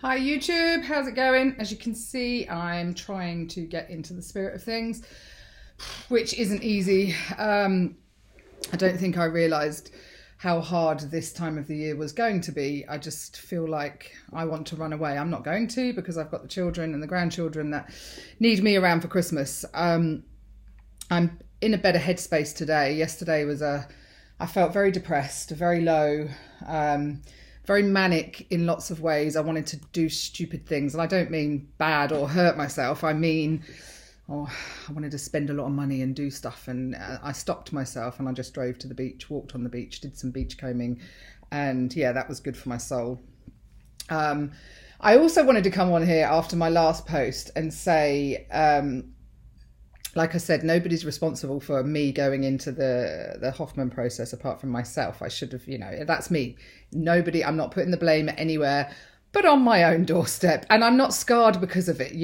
Hi YouTube, how's it going? As you can see, I'm trying to get into the spirit of things, which isn't easy. I don't think I realised how hard this time of the year was going to be. I just feel like I want to run away. I'm not going to, because I've got the children and the grandchildren that need me around for Christmas. I'm in a better headspace today. Yesterday was I felt very depressed, very low, very manic in lots of ways. I wanted to do stupid things, and I don't mean bad or hurt myself. I mean, I wanted to spend a lot of money and do stuff, and I stopped myself and I just drove to the beach, walked on the beach, did some beach combing, and yeah, that was good for my soul. I also wanted to come on here after my last post and say, like I said, nobody's responsible for me going into the Hoffman process apart from myself. I should have, that's me. I'm not putting the blame anywhere but on my own doorstep. And I'm not scarred because of it.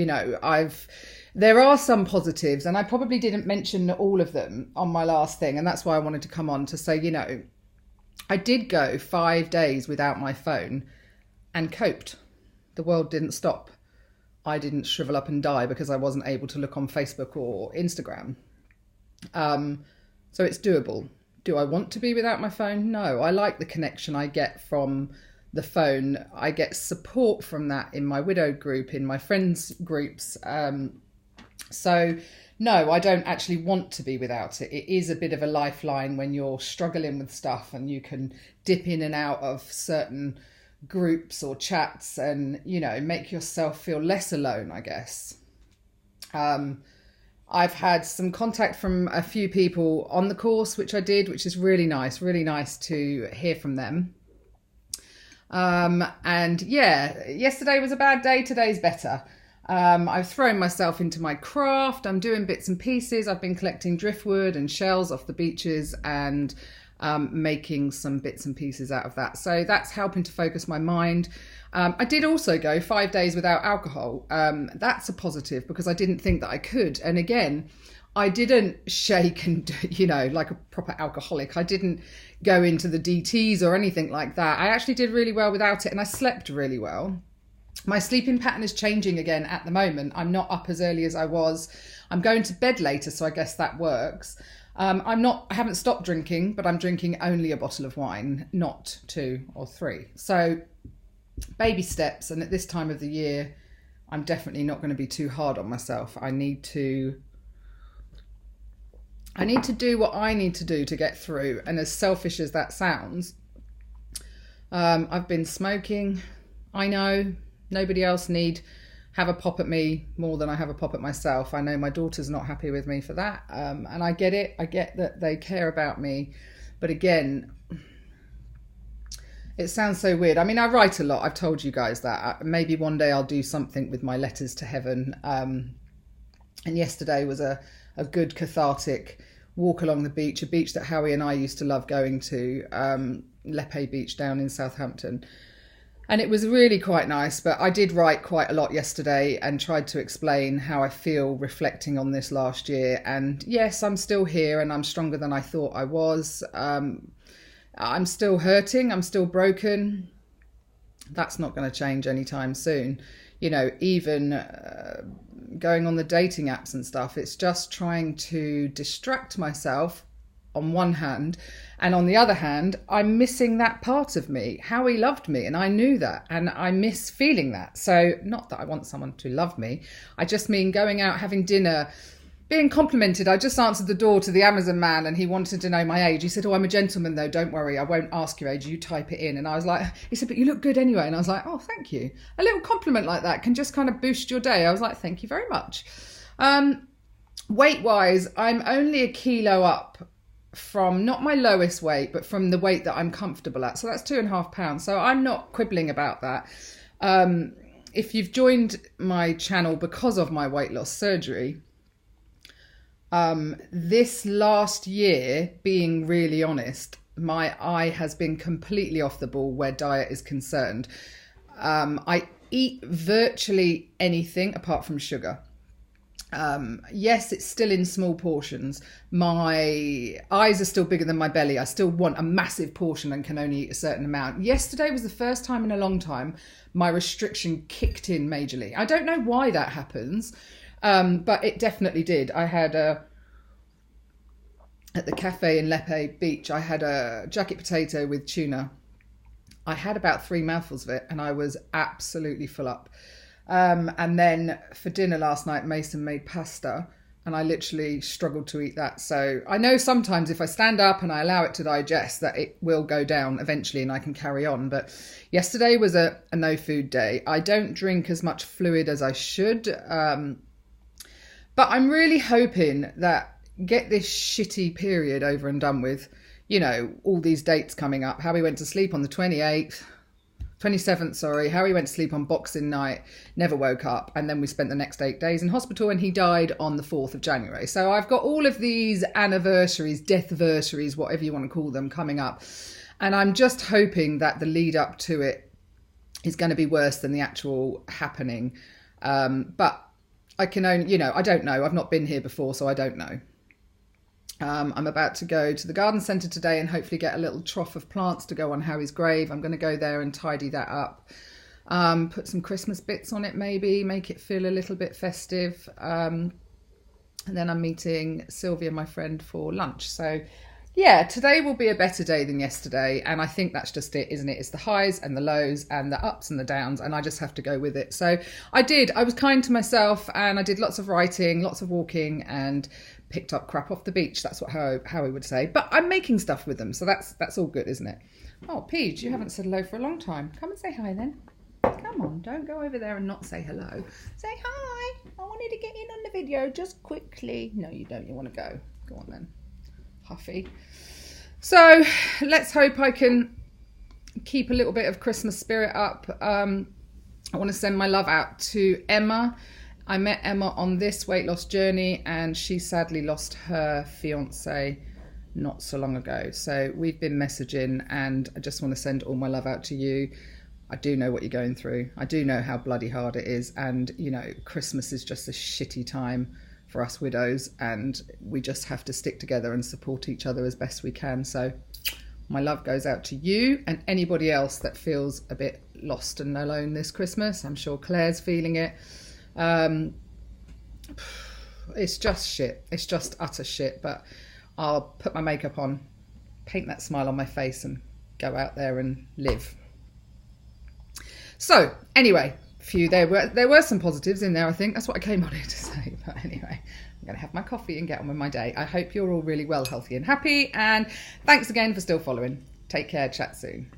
There are some positives, and I probably didn't mention all of them on my last thing. And that's why I wanted to come on to say, I did go 5 days without my phone and coped. The world didn't stop. I didn't shrivel up and die because I wasn't able to look on Facebook or Instagram. So it's doable. Do I want to be without my phone? No, I like the connection I get from the phone. I get support from that in my widow group, in my friends groups. So no, I don't actually want to be without it. It is a bit of a lifeline when you're struggling with stuff, and you can dip in and out of certain groups or chats and make yourself feel less alone, I guess. I've had some contact from a few people on the course, which I did, which is really nice to hear from them. And yeah, yesterday was a bad day, today's better. I've thrown myself into my craft. I'm doing bits and pieces. I've been collecting driftwood and shells off the beaches and making some bits and pieces out of that. So that's helping to focus my mind. I did also go 5 days without alcohol. That's a positive because I didn't think that I could. And again, I didn't shake and, like a proper alcoholic. I didn't go into the DTs or anything like that. I actually did really well without it, and I slept really well. My sleeping pattern is changing again at the moment. I'm not up as early as I was. I'm going to bed later, so I guess that works. I haven't stopped drinking, but I'm drinking only a bottle of wine, not 2 or 3. So baby steps. And at this time of the year, I'm definitely not going to be too hard on myself. I need to do what I need to do to get through. And as selfish as that sounds, I've been smoking. I know nobody else need have a pop at me more than I have a pop at myself. I know my daughter's not happy with me for that. And I get it. I get that they care about me. But again, it sounds so weird. I mean, I write a lot. I've told you guys that. Maybe one day I'll do something with my letters to heaven. And yesterday was a good cathartic walk along the beach, a beach that Howie and I used to love going to, Lepe Beach down in Southampton. And it was really quite nice, but I did write quite a lot yesterday and tried to explain how I feel reflecting on this last year. And yes, I'm still here and I'm stronger than I thought I was. I'm still hurting. I'm still broken. That's not going to change anytime soon. Even going on the dating apps and stuff, it's just trying to distract myself on one hand, and on the other hand, I'm missing that part of me. Howie loved me, and I knew that, and I miss feeling that. So not that I want someone to love me, I just mean going out, having dinner, being complimented. I just answered the door to the Amazon man, and he wanted to know my age. He said, "Oh, I'm a gentleman though, don't worry, I won't ask your age, you type it in." And I was like, he said, "But you look good anyway." And I was like, "Oh, thank you." A little compliment like that can just kind of boost your day. I was like, "Thank you very much." Weight wise, I'm only a kilo up from not my lowest weight, but from the weight that I'm comfortable at. So that's 2.5 pounds. So I'm not quibbling about that. If you've joined my channel because of my weight loss surgery, this last year, being really honest, my eye has been completely off the ball where diet is concerned. I eat virtually anything apart from sugar. Yes, it's still in small portions. My eyes are still bigger than my belly. I still want a massive portion and can only eat a certain amount. Yesterday was the first time in a long time my restriction kicked in majorly. I don't know why that happens, but it definitely did. I had at the cafe in Lepe Beach, I had a jacket potato with tuna. I had about 3 mouthfuls of it and I was absolutely full up. And then for dinner last night, Mason made pasta and I literally struggled to eat that. So I know sometimes if I stand up and I allow it to digest that it will go down eventually and I can carry on. But yesterday was a no food day. I don't drink as much fluid as I should. But I'm really hoping that get this shitty period over and done with, you know, all these dates coming up. How we went to sleep on the 27th, sorry. Harry went to sleep on Boxing Night, never woke up, and then we spent the next 8 days in hospital and he died on the 4th of January. So I've got all of these anniversaries, deathversaries, whatever you want to call them, coming up. And I'm just hoping that the lead up to it is going to be worse than the actual happening. But I can only, you know, I don't know. I've not been here before, so I don't know. I'm about to go to the garden centre today and hopefully get a little trough of plants to go on Harry's grave. I'm going to go there and tidy that up. Put some Christmas bits on it maybe, make it feel a little bit festive. And then I'm meeting Sylvia, my friend, for lunch. So yeah, today will be a better day than yesterday. And I think that's just it, isn't it? It's the highs and the lows and the ups and the downs. And I just have to go with it. So I was kind to myself and I did lots of writing, lots of walking and picked up crap off the beach. That's what Howie would say. But I'm making stuff with them. So that's all good, isn't it? Oh, Peach, you haven't said hello for a long time. Come and say hi then. Come on, don't go over there and not say hello. Say hi. I wanted to get in on the video just quickly. No, you don't. You want to go. Go on then. Huffy. So let's hope I can keep a little bit of Christmas spirit up. I want to send my love out to Emma. I met Emma on this weight loss journey and she sadly lost her fiance not so long ago. So we've been messaging and I just want to send all my love out to you. I do know what you're going through. I do know how bloody hard it is. And, you know, Christmas is just a shitty time for us widows and we just have to stick together and support each other as best we can. So my love goes out to you and anybody else that feels a bit lost and alone this Christmas. I'm sure Claire's feeling it. It's just shit. It's just utter shit. But I'll put my makeup on, paint that smile on my face and go out there and live. So anyway, there were some positives in there, I think. That's what I came on here to say. But anyway, I'm going to have my coffee and get on with my day. I hope you're all really well, healthy and happy. And thanks again for still following. Take care. Chat soon.